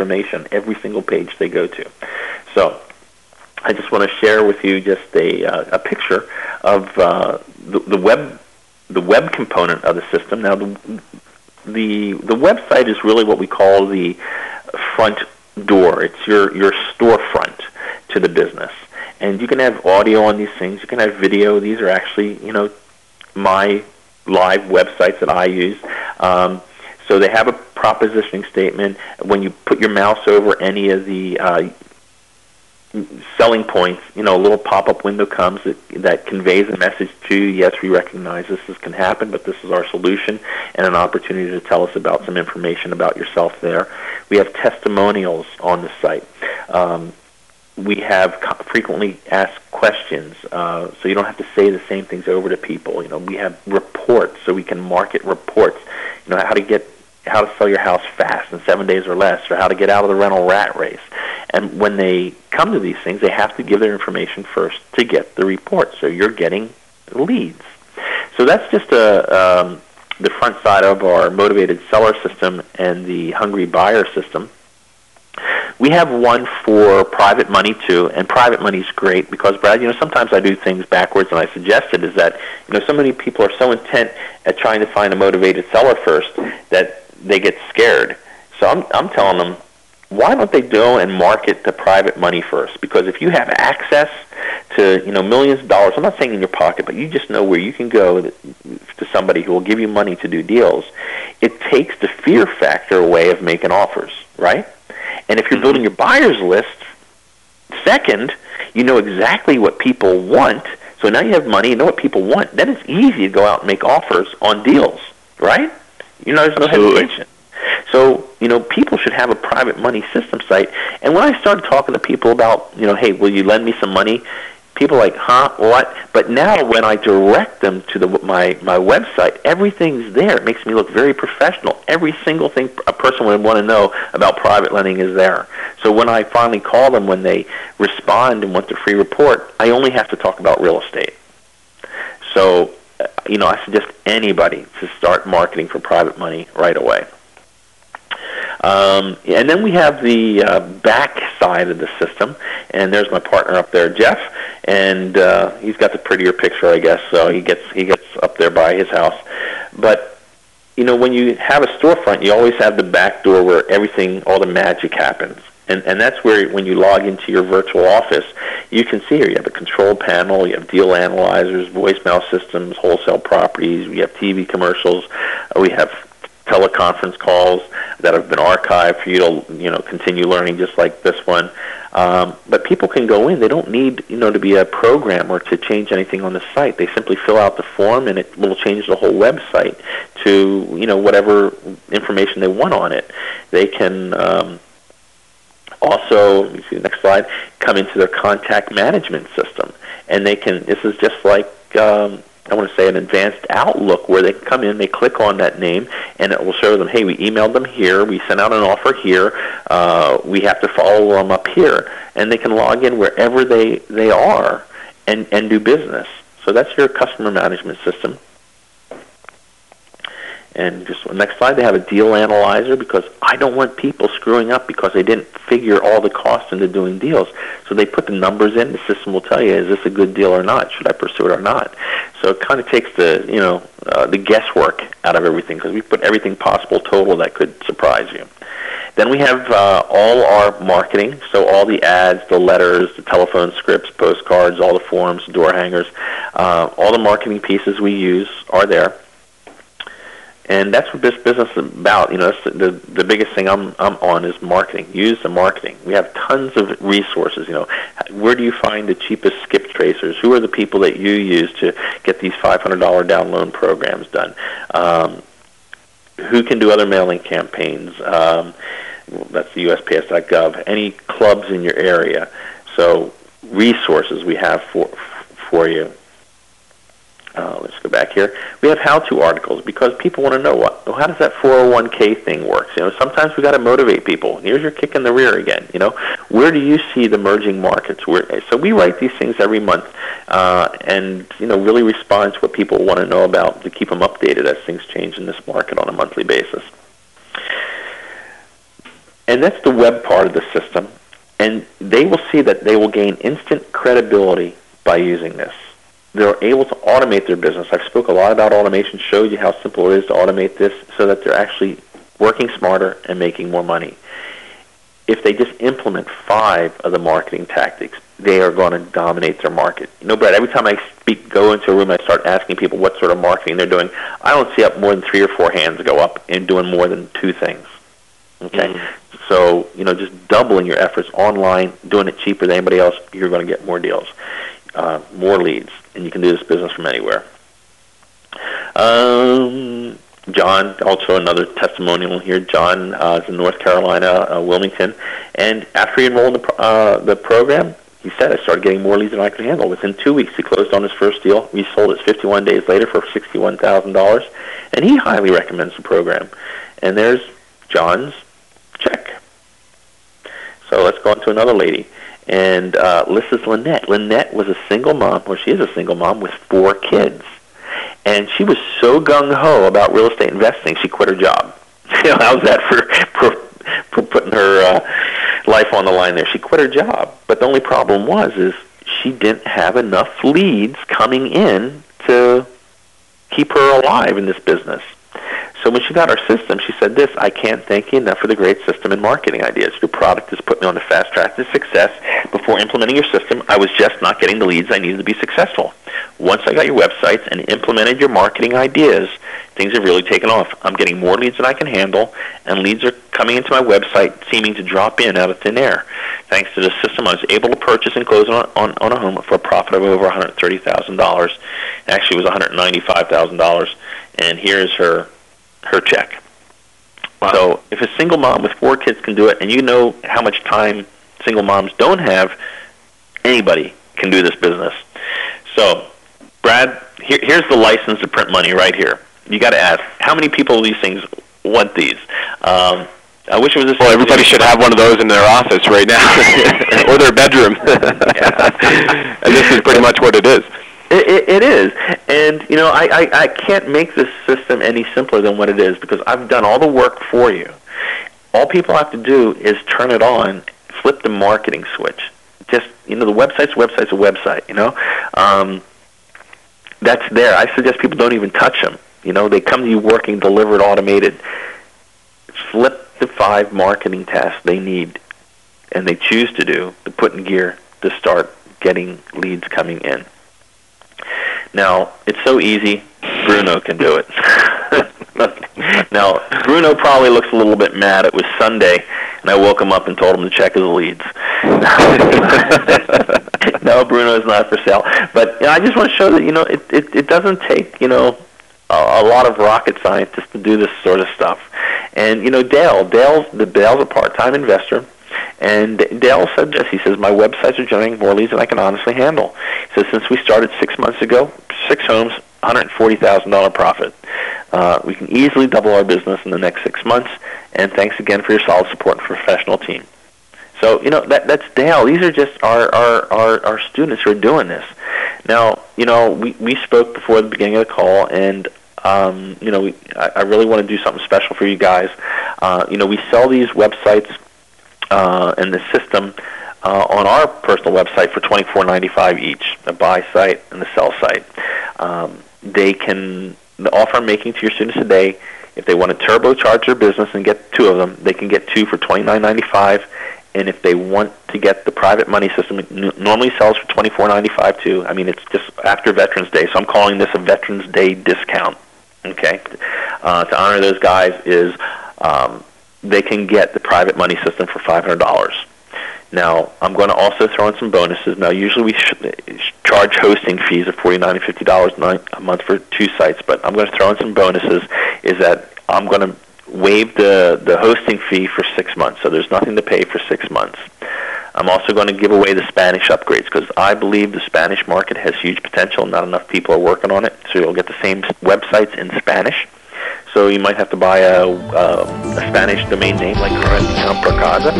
information every single page they go to. So I just want to share with you just a picture of the web component of the system. Now, the website is really what we call the front door. It's your storefront to the business. And you can have audio on these things. You can have video. These are actually, my live websites that I use. So they have a propositioning statement. When you put your mouse over any of the selling points, a little pop-up window comes that conveys a message to you. Yes, we recognize this can happen, but this is our solution, and an opportunity to tell us about some information about yourself there. We have testimonials on the site. We have frequently asked questions, so you don't have to say the same things over to people. We have reports, so we can market reports. How to sell your house fast in 7 days or less, or how to get out of the rental rat race. And when they come to these things, they have to give their information first to get the report. So you're getting leads. So that's just the front side of our motivated seller system and the hungry buyer system. We have one for private money too, and private money is great because, Brad, sometimes I do things backwards, and I suggested is that so many people are so intent at trying to find a motivated seller first that they get scared. So I'm telling them, why don't they go and market the private money first? Because if you have access to millions of dollars, I'm not saying in your pocket, but you just know where you can go to somebody who will give you money to do deals. It takes the fear factor away of making offers, right? And if you're building your buyer's list, second, you know exactly what people want. So now you have money, you know what people want. Then it's easy to go out and make offers on deals, right? There's no hesitation. So, people should have a private money system site. And when I started talking to people about, hey, will you lend me some money? People are like, huh, what? But now when I direct them to my website, everything's there. It makes me look very professional. Every single thing a person would want to know about private lending is there. So when I finally call them, when they respond and want the free report, I only have to talk about real estate. So, I suggest anybody to start marketing for private money right away. And then we have the back side of the system, and there's my partner up there, Jeff, and he's got the prettier picture, I guess. So he gets up there by his house. But when you have a storefront, you always have the back door where all the magic happens. And that's where, when you log into your virtual office, you can see here you have a control panel, you have deal analyzers, voicemail systems, wholesale properties, we have TV commercials, we have teleconference calls that have been archived for you to continue learning, just like this one. But people can go in. They don't need to be a programmer to change anything on the site. They simply fill out the form, and it will change the whole website to whatever information they want on it. They can also, you see the next slide, come into their contact management system, and they can. This is just like I want to say an advanced Outlook, where they come in, they click on that name, and it will show them, hey, we emailed them here, we sent out an offer here, we have to follow them up here, and they can log in wherever they are and do business. So that's your customer management system. And just next slide, they have a deal analyzer, because I don't want people screwing up because they didn't figure all the costs into doing deals. So they put the numbers in. The system will tell you, is this a good deal or not? Should I pursue it or not? So it kind of takes the guesswork out of everything, because we put everything possible total that could surprise you. Then we have all our marketing, so all the ads, the letters, the telephone scripts, postcards, all the forms, door hangers, all the marketing pieces we use are there. And that's what this business is about. That's the biggest thing I'm on is marketing. Use the marketing. We have tons of resources. Where do you find the cheapest skip tracers? Who are the people that you use to get these $500 down loan programs done? Who can do other mailing campaigns? That's the USPS.gov. Any clubs in your area? So resources we have for you. Let's go back here. We have how-to articles, because people want to know how does that 401k thing work. Sometimes we got to motivate people. Here's your kick in the rear again. Where do you see the emerging markets? So we write these things every month, and really respond to what people want to know about to keep them updated as things change in this market on a monthly basis. And that's the web part of the system. And they will see that they will gain instant credibility by using this. They're able to automate their business. I've spoke a lot about automation, showed you how simple it is to automate this so that they're actually working smarter and making more money. If they just implement 5 of the marketing tactics, they are going to dominate their market. You know, Brett, every time I go into a room, I start asking people what sort of marketing they're doing. I don't see up more than 3 or 4 hands go up in doing more than 2 things. Okay? So, you know, just doubling your efforts online, doing it cheaper than anybody else, you're going to get more deals, more leads, and you can do this business from anywhere. John, also another testimonial here. John is in North Carolina, Wilmington, and after he enrolled in the program, he said, I started getting more leads than I could handle. Within 2 weeks, he closed on his first deal. We sold it 51 days later for $61,000, and he highly recommends the program. And there's John's check. So let's go on to another lady. And this is Lynette. Lynette was a single mom, or she is a single mom with 4 kids. And she was so gung-ho about real estate investing, she quit her job. You know, how's that for putting her life on the line there? She quit her job. But the only problem is she didn't have enough leads coming in to keep her alive in this business. So when she got our system, she said this, I can't thank you enough for the great system and marketing ideas. Your product has put me on the fast track to success. Before implementing your system, I was just not getting the leads I needed to be successful. Once I got your websites and implemented your marketing ideas, things have really taken off. I'm getting more leads than I can handle, and leads are coming into my website seeming to drop in out of thin air. Thanks to the system, I was able to purchase and close on a home for a profit of over $130,000. Actually, it was $195,000, and here's her check. Wow. So if a single mom with 4 kids can do it, and you know how much time single moms don't have, anybody can do this business. So, Brad, here's the license to print money right here. You got to ask, how many people of these things want these? I wish it was this. Well, everybody should have one of those in their office right now, or their bedroom. And this is pretty much what it is. It is, and you know, I can't make this system any simpler than what it is because I've done all the work for you. All people have to do is turn it on, flip the marketing switch. Just, you know, the website's a website, you know. That's there. I suggest people don't even touch them. You know, they come to you working, delivered, automated. Flip the 5 marketing tasks they need, and they choose to do, to put in gear to start getting leads coming in. Now, it's so easy, Bruno can do it. Now, Bruno probably looks a little bit mad. It was Sunday, and I woke him up and told him to check his leads. No, Bruno is not for sale. But you know, I just want to show that, you know, it doesn't take, you know, a lot of rocket scientists to do this sort of stuff. And, you know, Dale's a part-time investor. And Dale said this. He says, my websites are generating more leads than I can honestly handle. He says, since we started 6 months ago, 6 homes, $140,000 profit. We can easily double our business in the next 6 months. And thanks again for your solid support and professional team. So, you know, that's Dale. These are just our students who are doing this. Now, you know, we spoke before the beginning of the call, and you know, I really want to do something special for you guys. You know, we sell these websites and the system on our personal website for $24.95 each, the buy site and the sell site. The offer I'm making to your students today, if they want to turbocharge their business and get 2 of them, they can get 2 for $29.95. And if they want to get the private money system, it normally sells for $24.95 too. I mean, it's just after Veterans Day, so I'm calling this a Veterans Day discount. Okay, to honor those guys is they can get the private money system for $500. Now, I'm going to also throw in some bonuses. Now, usually we charge hosting fees of $49 and $50 a month for 2 sites, but I'm going to throw in some bonuses. Is that I'm going to waive the hosting fee for 6 months, so there's nothing to pay for 6 months. I'm also going to give away the Spanish upgrades because I believe the Spanish market has huge potential. Not enough people are working on it, so you'll get the same websites in Spanish. So you might have to buy a Spanish domain name like Procasa.